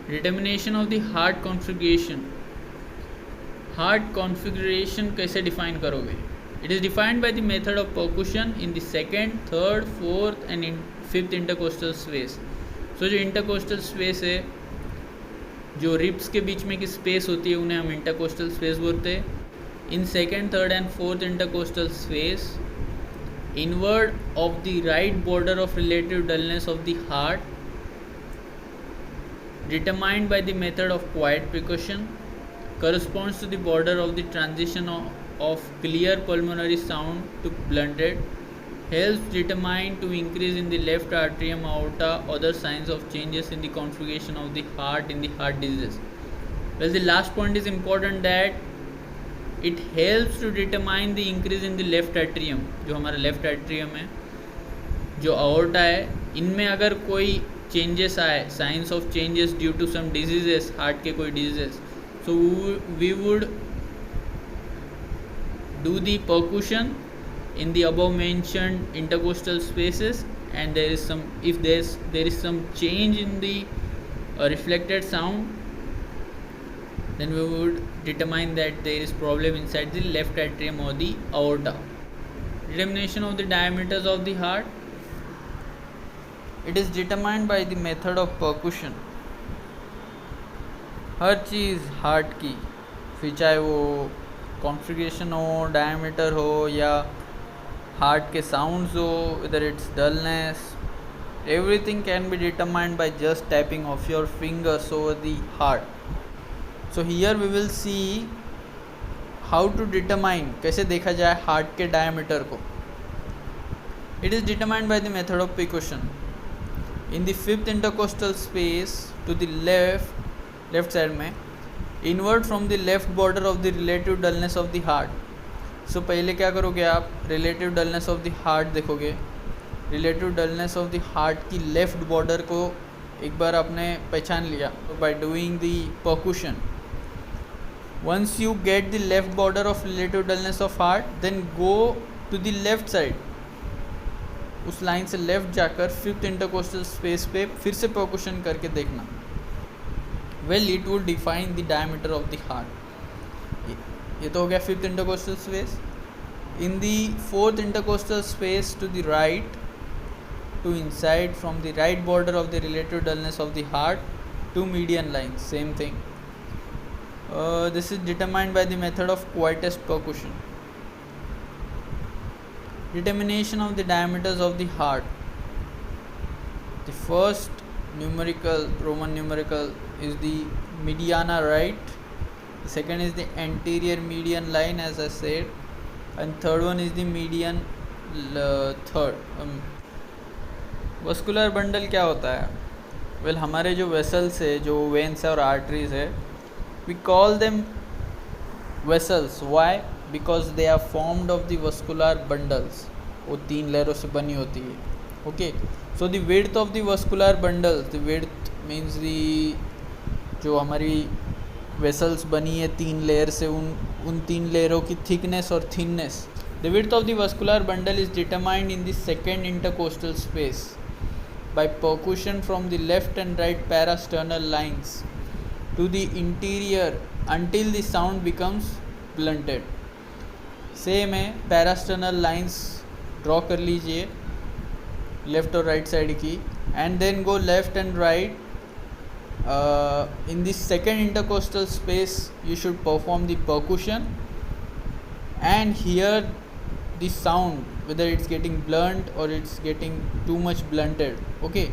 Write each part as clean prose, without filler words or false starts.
Determination of the heart configuration. Heart configuration कैसे define करोगे? It is defined by the method of percussion in the second, third, fourth and fifth intercostal space. So जो intercostal space है, जो ribs के बीच में की space होती है, उन्हें हम इंटरकोस्टल स्पेस बोलते हैं. In second, third and fourth intercostal space, inward of the right border of relative dullness of the heart, determined by the method of quiet percussion, corresponds to the border of the transition of clear pulmonary sound to blunted, helps determine to increase in the left atrium aorta other signs of changes in the configuration of the heart in the heart disease. Well, the last point is important, that it helps to determine the increase in the left atrium. जो हमारा left atrium है, जो अओर्टा है, इनमें अगर कोई changes आए, signs of changes due to some diseases, heart के कोई diseases, so we would do the percussion in the above mentioned intercostal spaces, and there is some, if there is some change in the reflected sound, then we would determine that there is problem inside the left atrium or the aorta. Determination of the diameters of the heart. It is determined by the method of percussion. Her cheese heart की, फिर चाहे वो configuration हो, diameter हो, या heart के sounds हो, whether it's dullness, everything can be determined by just tapping of your fingers over the heart. So here we will see how to determine, कैसे देखा जाए हार्ट के डायमीटर को. It is determined by the method of percussion. In the fifth intercostal space to the left side में, inward from the left border of the relative dullness of the heart. So पहले क्या करोगे आप, relative dullness of the heart देखोगे. relative dullness of the heart की left border को एक बार आपने पहचान लिया by doing the percussion. Once you get the left border of relative dullness of heart, then go to the left side. उस line से left जाकर फिफ्थ इंटरकोस्टल स्पेस पे फिर से परक्यूशन करके देखना. Well, it will define the diameter of the heart. ये तो हो गया fifth intercostal space. In the fourth intercostal space to the right, to inside from the right border of the relative dullness of the heart to median line, same thing. This is determined by the method of quietest percussion. Determination of the diameters of the heart. The first numerical, Roman numeral, is the mediana, right? The second is the anterior median line, as I said, and third one is the median third. Vascular bundle क्या होता है? Well, हमारे जो vessels है, जो veins है और arteries है, we call them vessels. Why? Because they are formed of the vascular bundles. वो तीन लेयरों से बनी होती है. Okay, so the width of the vascular bundles, the width means the, जो हमारी वेसल्स बनी है तीन लेयर से, उन तीन लेयरों की थिकनेस और thinness. The width of the vascular bundle is determined in the second intercostal space by percussion from the left and right parasternal lines to the interior until the sound becomes blunted. सेम है, parasternal lines draw कर लीजिए left और right side की, and then go left and right. in the second intercostal space you should perform the percussion and hear the sound whether it's getting blunt or it's getting too much blunted. Okay,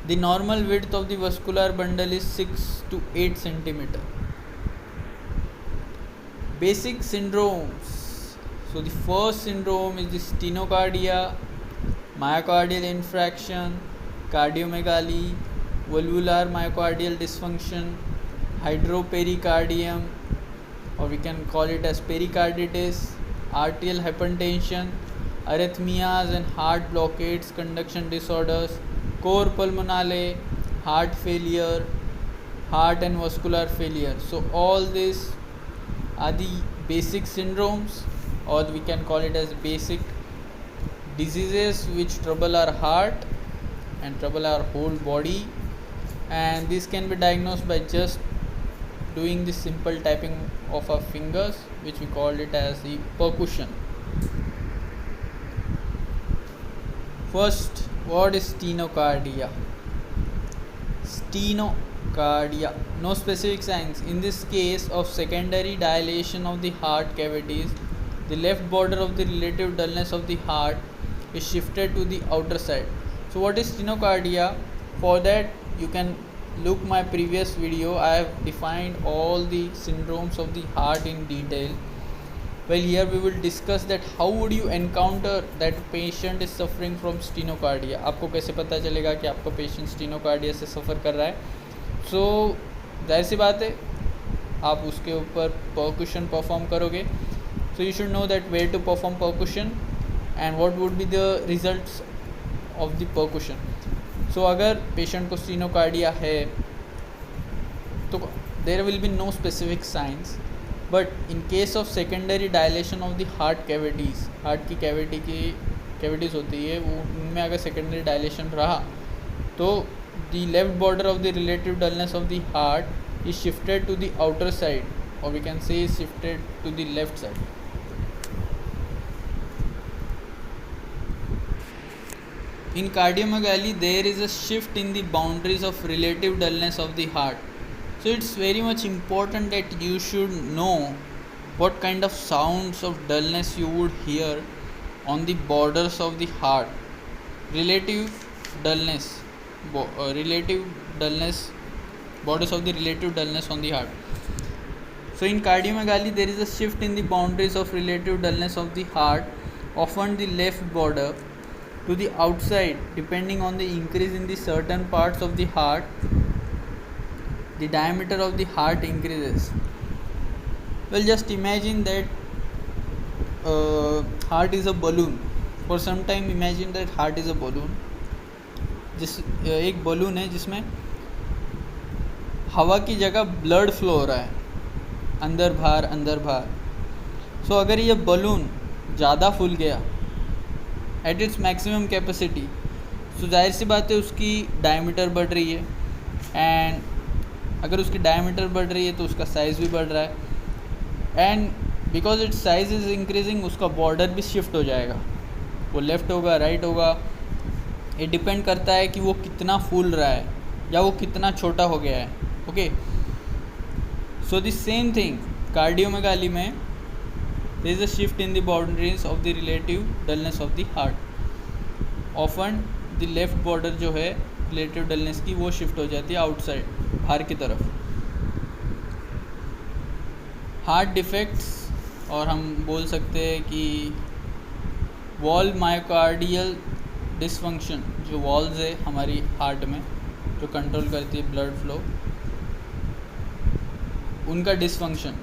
the normal width of the vascular bundle is 6 to 8 centimeter. Basic syndromes. So the first syndrome is the stenocardia, myocardial infarction, cardiomegaly, valvular myocardial dysfunction, hydropericardium, or we can call it as pericarditis, arterial hypertension, arrhythmias and heart blockades, conduction disorders, cor pulmonale, heart failure, heart and vascular failure. So all these are the basic syndromes, or we can call it as basic diseases which trouble our heart and trouble our whole body. and this can be diagnosed by just doing this simple tapping of our fingers, which we called it as the percussion. First, what is stenocardia? Stenocardia, no specific signs. In this case of secondary dilation of the heart cavities, the left border of the relative dullness of the heart is shifted to the outer side. So what is stenocardia? For that you can look my previous video. I have defined all the syndromes of the heart in detail. Well, here we will discuss that how would you encounter that patient is suffering from stenocardia. आपको कैसे पता चलेगा कि आपका patient स्टीनोकार्डिया से सफ़र कर रहा है. सो जाहिर सी बात है आप उसके ऊपर परक्यूशन परफॉर्म करोगे. So you should know that where to perform percussion and what would be the results of the percussion. So अगर पेशेंट को स्टीनोकार्डिया है तो there will be no specific signs, but in case of secondary dilation of the heart cavities, heart की cavities होती है वो, उनमें अगर सेकेंडरी डायलेशन रहा तो the left border of the relative dullness of the heart is shifted to the outer side, और we can say shifted to the left side. In cardiomegaly, there is a shift in the boundaries of relative dullness of the heart. So it's very much important that you should know what kind of sounds of dullness you would hear on the borders of the heart. Relative dullness, borders of the relative dullness on the heart. So in cardiomegaly, there is a shift in the boundaries of relative dullness of the heart, often the left border to the outside. Depending on the increase in the certain parts of the heart, the diameter of the heart increases. Well, just imagine that heart is a balloon. For some time imagine that heart is a balloon. एक balloon है जिसमें हवा की जगह blood flow हो रहा है, अंदर बाहर. सो अगर ये बलून ज़्यादा फूल गया एट इट्स मैक्सिमम कैपेसिटी, सो जाहिर सी बात है उसकी डायमीटर बढ़ रही है, एंड अगर उसकी डायमीटर बढ़ रही है तो उसका साइज़ भी बढ़ रहा है, and because it's size is increasing उसका बॉर्डर भी शिफ्ट हो जाएगा, वो लेफ़्ट होगा राइट होगा. ये डिपेंड करता है कि वो कितना फूल रहा है या वो कितना छोटा हो गया है. Okay, so the same thing cardiomegaly में there is a shift in the boundaries of the relative dullness of the heart. Often the left border जो है relative dullness की वो shift हो जाती है outside, बाहर की तरफ. हार्ट डिफेक्ट्स, और हम बोल सकते हैं कि वॉल मायोकार्डियल डिसफंक्शन, जो वॉल्स है हमारी हार्ट में जो कंट्रोल करती है ब्लड फ्लो, उनका dysfunction.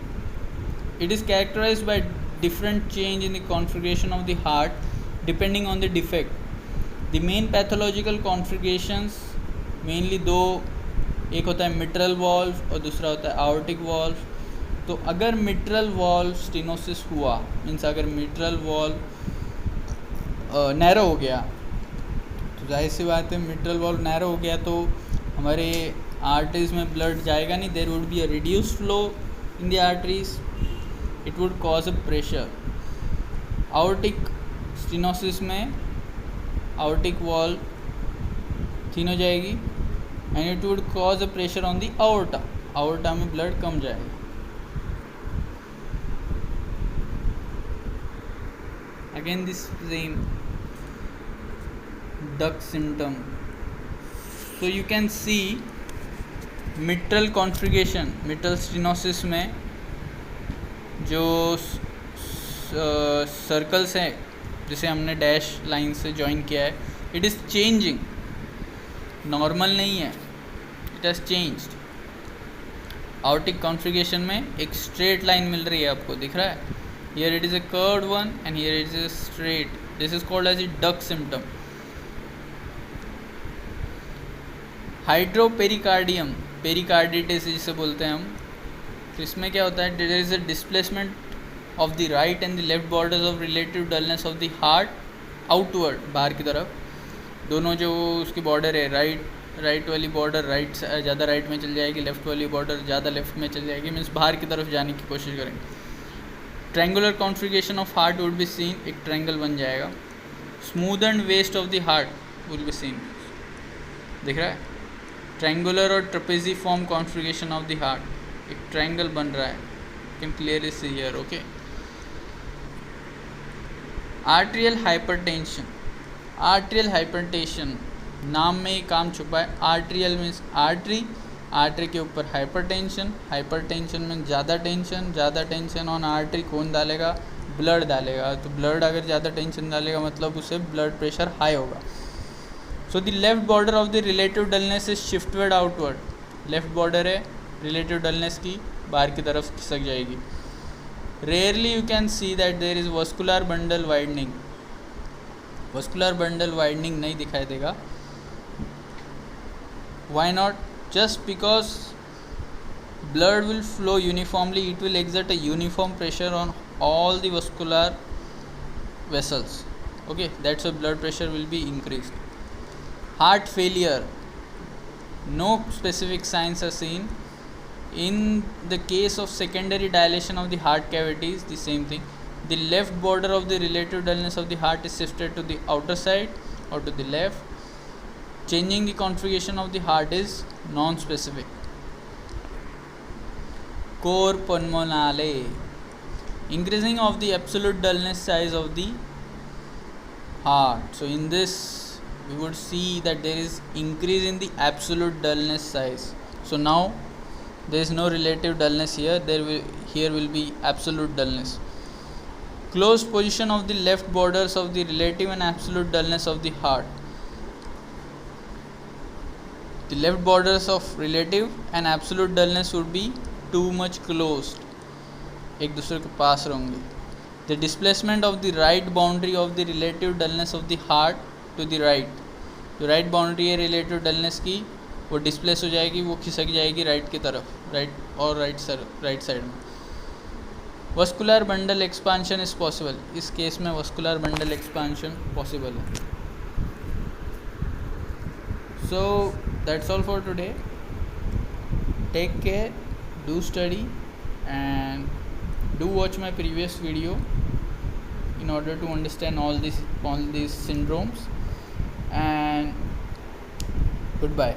It is characterized by different change in the configuration of the heart depending on the defect. The main pathological configurations mainly दो, एक होता है मिट्रल वॉल्व और दूसरा होता है आवर्टिक वॉल्व. तो अगर मिट्रल वॉल्व स्टेनोसिस हुआ, मीन्स अगर मिट्रल वॉल्व नैरो हो गया, तो जाहिर सी बात है मिट्रल वॉल्व नैरो हो गया तो हमारे आर्टरीज में ब्लड जाएगा नहीं. There would be a reduce flow in the arteries. It would cause a pressure. Aortic stenosis में aortic wall thin हो जाएगी and it would cause a pressure on the aorta. Aorta में blood कम जाएगा. Again this same duct symptom. So you can see mitral configuration, mitral stenosis में जो circles हैं जिसे हमने डैश लाइन से जॉइन किया है, इट इज़ चेंजिंग, नॉर्मल नहीं है, इट हैज़ चेंज्ड. आउटिक कॉन्फ़िगरेशन में एक स्ट्रेट लाइन मिल रही है, आपको दिख रहा है, here it is a curved one and here it is a straight. This is called as a duck symptom. Hydropericardium, pericarditis जिसे बोलते हैं हम, तो इसमें क्या होता है, there is a displacement of the right and the left borders of relative dullness of the heart outward, बाहर की तरफ. दोनों जो उसकी बॉर्डर है राइट राइट वाली बॉर्डर ज़्यादा राइट में चल जाएगी, लेफ़्ट वाली बॉर्डर ज़्यादा लेफ़्ट में चल जाएगी, मीन्स बाहर की तरफ जाने की कोशिश करेंगे. Triangular configuration of heart would be seen, एक ट्रायंगल बन जाएगा. Smooth and waist of the heart will be seen. दिख रहा है, ट्रायंगुलर और trapezoid form configuration of the heart, एक ट्रायंगल बन रहा है. Can clearly see here. Okay. Arterial hypertension. Arterial hypertension नाम में ही काम छुपा है. आर्टेरियल मीन्स आर्टरी, आर्टरी के ऊपर हाइपरटेंशन, हाइपरटेंशन में ज़्यादा टेंशन ऑन आर्टरी कौन डालेगा? ब्लड डालेगा. तो ब्लड अगर ज़्यादा टेंशन डालेगा मतलब उसे ब्लड प्रेशर हाई होगा. So the left border of the relative dullness is shiftward outward. Left border है रिलेटिव डलनेस की, बाहर की तरफ खिसक जाएगी. Rarely you can see that there is vascular bundle widening. Vascular bundle widening नहीं दिखाई देगा. Why not? Just because blood will flow uniformly, it will exert a uniform pressure on all the vascular vessels. Okay, that's why blood pressure will be increased. Heart failure. No specific signs are seen. In the case of secondary dilation of the heart cavities, the same thing. The left border of the relative dullness of the heart is shifted to the outer side or to the left. Changing the configuration of the heart is non-specific. Cor pulmonale. Increasing of the absolute dullness size of the heart. So in this we would see that there is increase in the absolute dullness size. So now there is no relative dullness here. Here will be absolute dullness. Close position of the left borders of the relative and absolute dullness of the heart. The left borders of relative and absolute dullness would be too much closed. एक दूसरे के पास रहेंगे. The displacement of the right boundary of the relative dullness of the heart to the right. जो right boundary है relative dullness की वो displace हो जाएगी, वो खिसक जाएगी right की तरफ, right side में. Vascular bundle expansion is possible. इस केस में vascular bundle expansion possible है. So that's all for today. Take care, do study and do watch my previous video in order to understand all these syndromes, and goodbye.